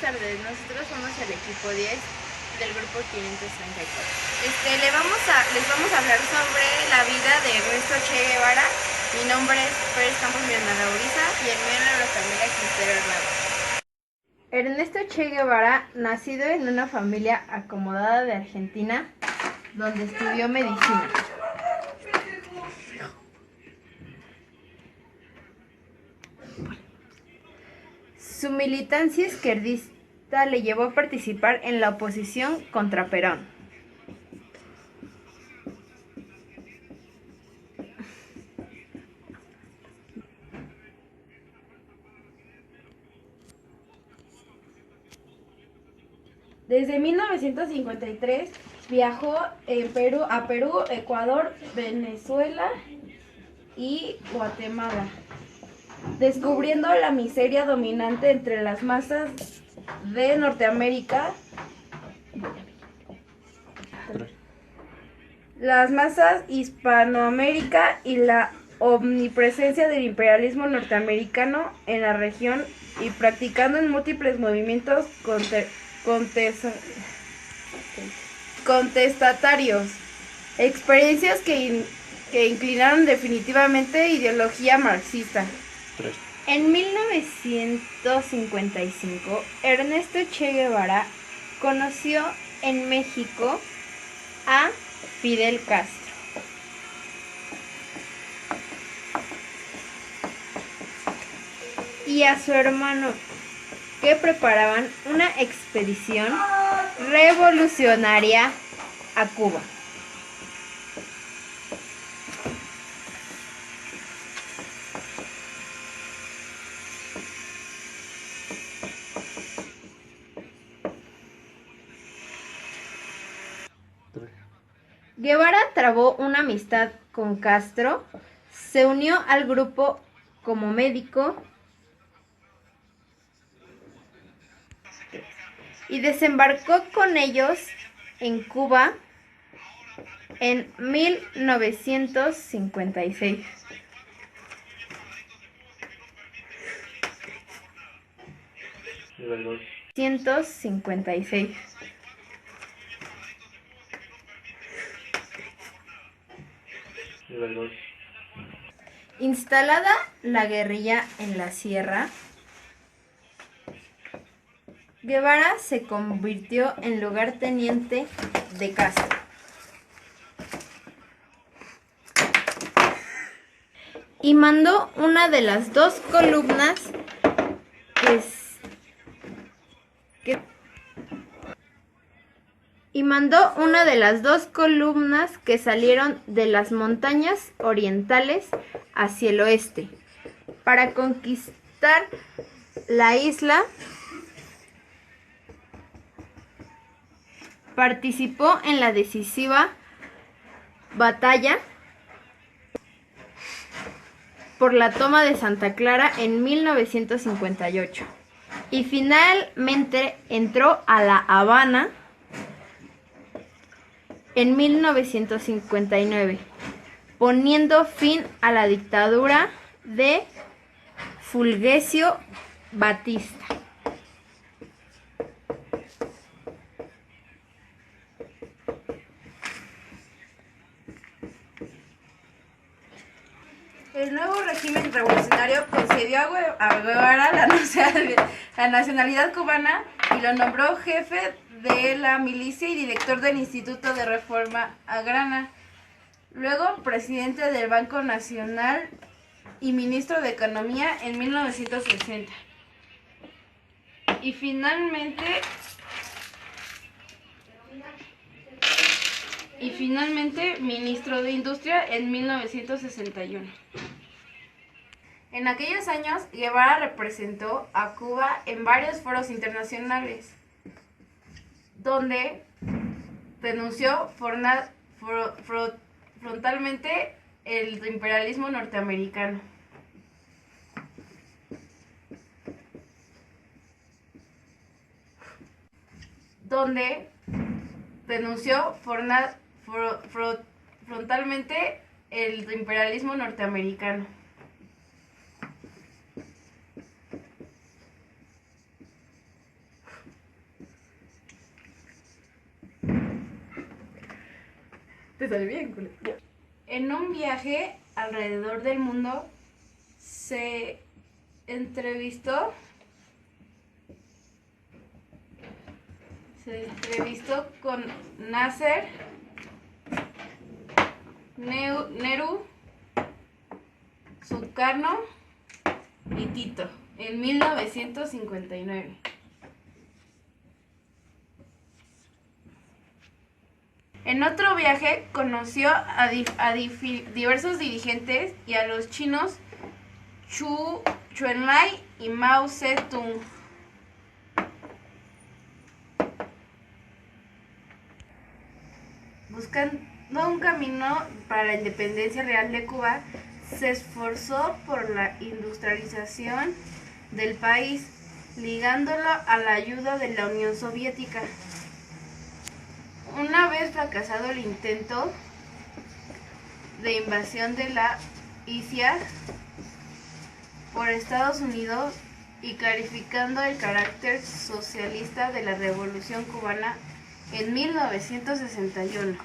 tardes, nosotros somos el equipo 10 del grupo 534. Les vamos a hablar sobre la vida de Ernesto Che Guevara. Mi nombre es Pérez Campos Miranda Uriza y el mío es Camila Quintero Hernando. Ernesto Che Guevara, nacido en una familia acomodada de Argentina, donde estudió medicina. Su militancia izquierdista le llevó a participar en la oposición contra Perón. Desde 1953 viajó a Perú, Ecuador, Venezuela y Guatemala, descubriendo la miseria dominante entre las masas de Norteamérica, las masas hispanoamérica y la omnipresencia del imperialismo norteamericano en la región y practicando en múltiples movimientos contestatarios, experiencias que inclinaron definitivamente ideología marxista. En 1955, Ernesto Che Guevara conoció en México a Fidel Castro. Y a su hermano, que preparaban una expedición revolucionaria a Cuba. Guevara trabó una amistad con Castro, se unió al grupo como médico y desembarcó con ellos en Cuba en 1956. Instalada la guerrilla en la sierra, Guevara se convirtió en lugarteniente de Castro. Y mandó una de las dos columnas que salieron de las montañas orientales hacia el oeste para conquistar la isla. Participó en la decisiva batalla por la toma de Santa Clara en 1958 y finalmente entró a La Habana en 1959, poniendo fin a la dictadura de Fulgencio Batista. El nuevo régimen revolucionario concedió a Guevara la nacionalidad cubana y lo nombró jefe de la milicia y director del Instituto de Reforma Agraria, luego presidente del Banco Nacional y ministro de Economía en 1960. Y finalmente ministro de Industria en 1961. En aquellos años, Guevara representó a Cuba en varios foros internacionales, donde denunció frontalmente el imperialismo norteamericano. Frontalmente el imperialismo norteamericano. me sale bien, culé. En un viaje alrededor del mundo se entrevistó con Nasser, Nehru, Sukarno y Tito en 1959. En otro viaje conoció a diversos dirigentes y a los chinos Zhou Enlai y Mao Zedong. Buscando un camino para la independencia real de Cuba, se esforzó por la industrialización del país, ligándolo a la ayuda de la Unión Soviética. Una vez fracasado el intento de invasión de la Isla por Estados Unidos y clarificando el carácter socialista de la Revolución Cubana en 1961.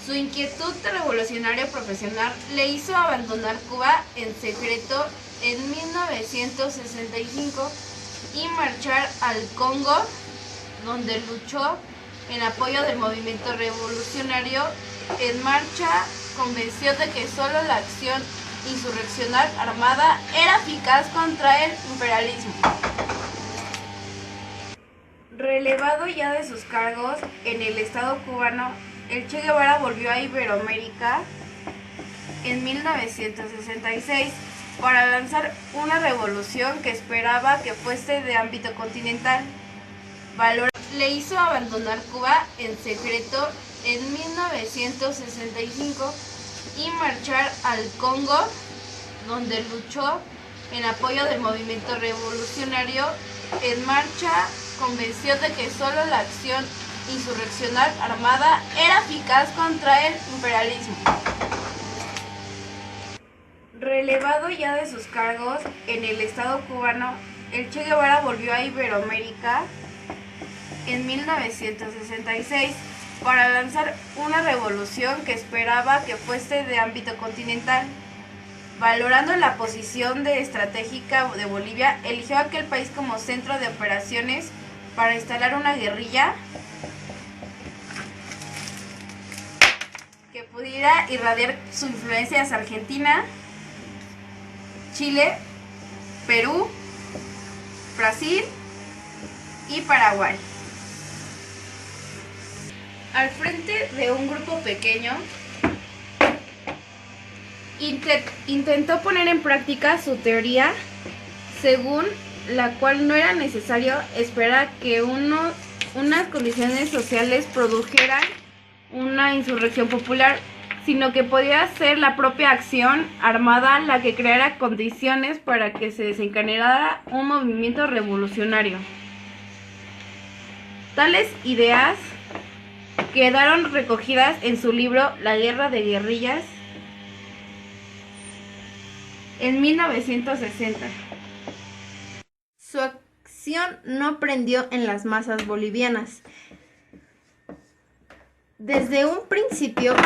Su inquietud revolucionaria profesional le hizo abandonar Cuba en secreto en 1965 y marchar al Congo, donde luchó en apoyo del movimiento revolucionario en marcha, convenció de que solo la acción insurreccional armada era eficaz contra el imperialismo. Relevado ya de sus cargos en el Estado cubano, el Che Guevara volvió a Iberoamérica en 1966 para lanzar una revolución que esperaba que fuese de ámbito continental. Le hizo abandonar Cuba en secreto en 1965 y marchar al Congo, donde luchó en apoyo del movimiento revolucionario en marcha, convenció de que solo la acción insurreccional armada era eficaz contra el imperialismo. Relevado ya de sus cargos en el Estado cubano, el Che Guevara volvió a Iberoamérica en 1966 para lanzar una revolución que esperaba que fuese de ámbito continental. Valorando la posición estratégica de Bolivia, eligió aquel país como centro de operaciones para instalar una guerrilla que pudiera irradiar su influencia hacia Argentina, Chile, Perú, Brasil y Paraguay. Al frente de un grupo pequeño, intentó poner en práctica su teoría, según la cual no era necesario esperar que unas condiciones sociales produjeran una insurrección popular, sino que podía ser la propia acción armada la que creara condiciones para que se desencadenara un movimiento revolucionario. Tales ideas quedaron recogidas en su libro La Guerra de Guerrillas en 1960. Su acción no prendió en las masas bolivianas. Desde un principio,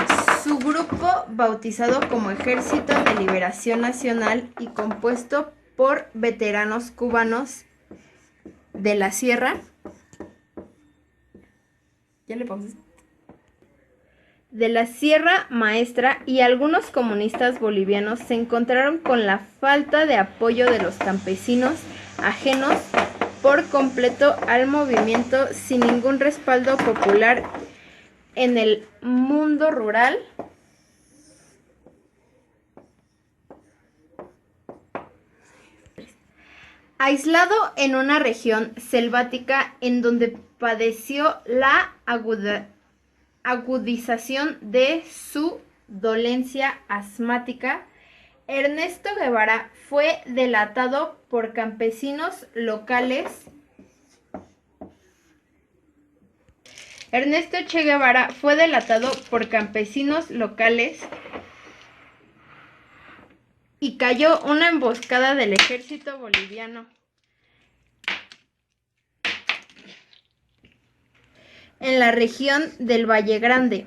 su grupo, bautizado como Ejército de Liberación Nacional y compuesto por veteranos cubanos de la Sierra, de la Sierra Maestra y algunos comunistas bolivianos, se encontraron con la falta de apoyo de los campesinos, ajenos por completo al movimiento, sin ningún respaldo popular en el mundo rural. Aislado en una región selvática en donde padeció la agudización de su dolencia asmática, Ernesto Guevara fue delatado por campesinos locales. Ernesto Che Guevara fue delatado por campesinos locales y cayó una emboscada del ejército boliviano. en la región del Valle Grande,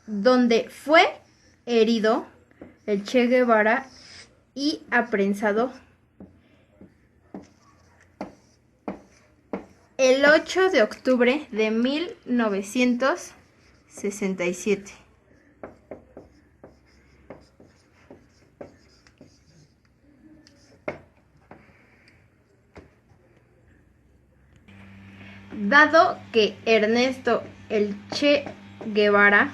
donde fue herido el Che Guevara y apresado el 8 de octubre de 1967. Dado que Ernesto el Che Guevara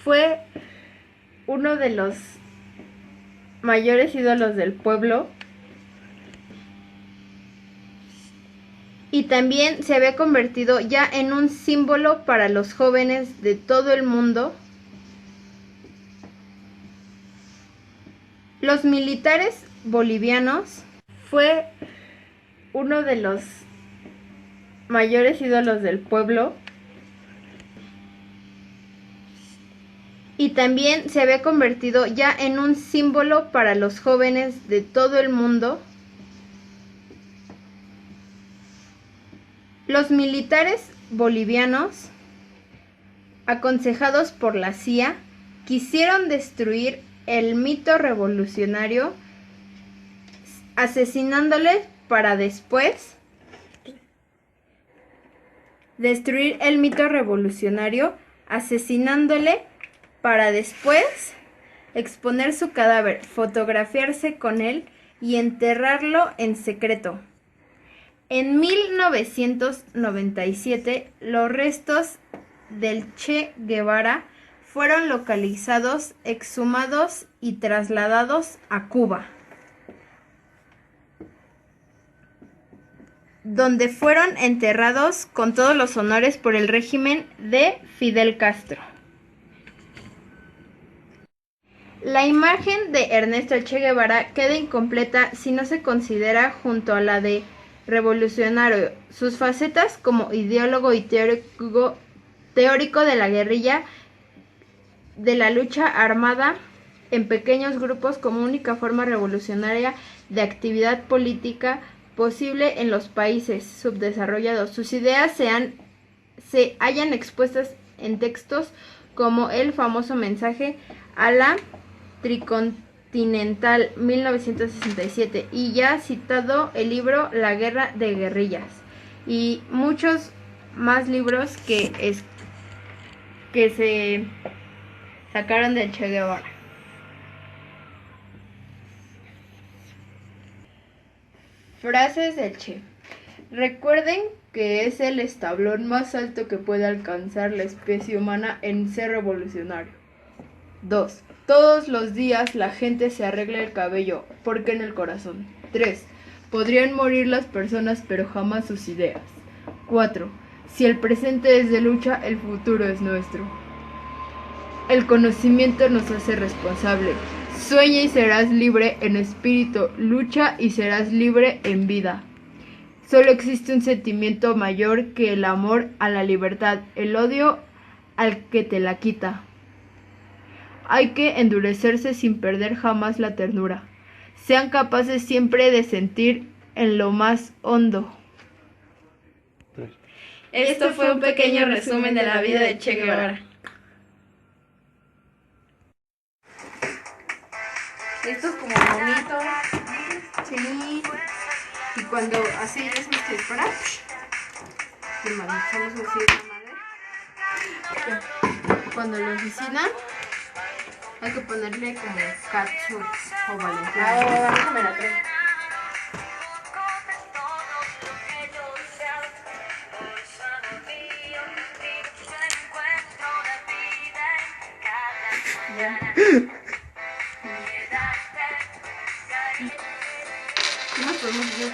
fue uno de los mayores ídolos del pueblo y también se había convertido ya en un símbolo para los jóvenes de todo el mundo, los militares bolivianos fue uno de los mayores ídolos del pueblo y también se había convertido ya en un símbolo para los jóvenes de todo el mundo. Los militares bolivianos, aconsejados por la CIA, quisieron destruir el mito revolucionario, asesinándole para después exponer su cadáver, fotografiarse con él y enterrarlo en secreto. En 1997, los restos del Che Guevara fueron localizados, exhumados y trasladados a Cuba, donde fueron enterrados con todos los honores por el régimen de Fidel Castro. La imagen de Ernesto Che Guevara queda incompleta si no se considera junto a la de revolucionario sus facetas como ideólogo y teórico de la guerrilla, de la lucha armada en pequeños grupos como única forma revolucionaria de actividad política posible en los países subdesarrollados. Sus ideas se hallan expuestas en textos como el famoso mensaje a la Tricontinental 1967 y ya citado el libro La Guerra de Guerrillas y muchos más libros que se sacaron del Che Guevara. Frases del Che. Recuerden que es el escalón más alto que puede alcanzar la especie humana en ser revolucionario. 2. Todos los días la gente se arregla el cabello, porque en el corazón. 3. Podrían morir las personas, pero jamás sus ideas. 4. Si el presente es de lucha, el futuro es nuestro. El conocimiento nos hace responsable. Sueña y serás libre en espíritu, lucha y serás libre en vida. Solo existe un sentimiento mayor que el amor a la libertad, el odio al que te la quita. Hay que endurecerse sin perder jamás la ternura. Sean capaces siempre de sentir en lo más hondo. Esto fue un pequeño resumen de la vida de Che Guevara. Esto es como bonito, sí. Y cuando así es que disparar, manejamos así la madre. Cuando lo asesinan, hay que ponerle como ketchup o valentina. Déjame la traigo. Ya. ¿Qué más podemos hacer?